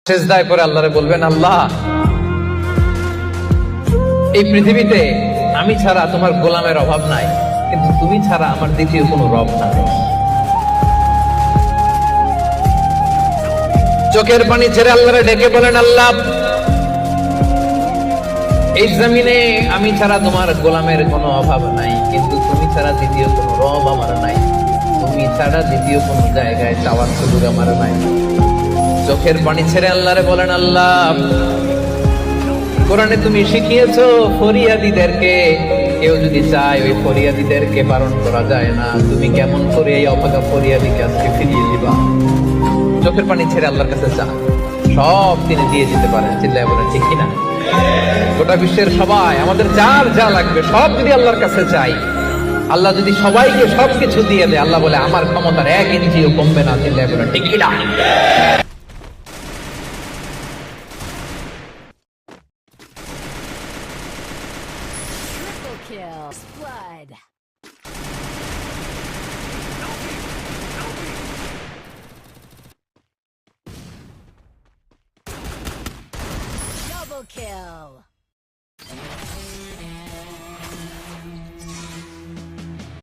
সিজদায় পড়ে আল্লাহরে বলবেন, আল্লাহ এই পৃথিবীতে আমি ছাড়া তোমার গোলামের অভাব নাই, কিন্তু তুমি ছাড়া আমার দ্বিতীয় কোনো রব নাই। চোখের পানি ছেড়ে আল্লাহরে ডেকে বলেন, আল্লাহ এই জমিনে আমি ছাড়া তোমার গোলামের কোনো অভাব নাই, কিন্তু তুমি ছাড়া দ্বিতীয় কোনো রব আমার নাই, তুমি ছাড়া দ্বিতীয় কোনো জায়গায় চাওয়ার সুযোগ আমার নাই। চোখের পানি ছেড়ে আল্লাহরে বলেন, আল্লাহ কোরআনে তুমি শিখিয়েছো ফরিয়াদীদেরকে কেউ যদি চায় ওই ফরিয়াদীদেরকে বারণ করা যায় না, তুমি কেমন করে এই অভাগা ফরিয়াদীকে আজকে ফিরিয়ে দিবা? চোখের পানি ছেড়ে আল্লাহর কাছে চা, সব তিনি দিয়ে দিতে পারেন। চিল্লায় বলেন ঠিক কিনা? গোটা বিশ্বের সবাই আমাদের যার যা লাগবে সব যদি আল্লাহর কাছে চাই, আল্লাহ যদি সবাইকে সবকিছু দিয়ে দেয়, আল্লাহ বলে আমার ক্ষমতার 1 ইঞ্চিও কমবে না। চিল্লায় বলেন ঠিক কিনা? Kill. Blood. Double kill.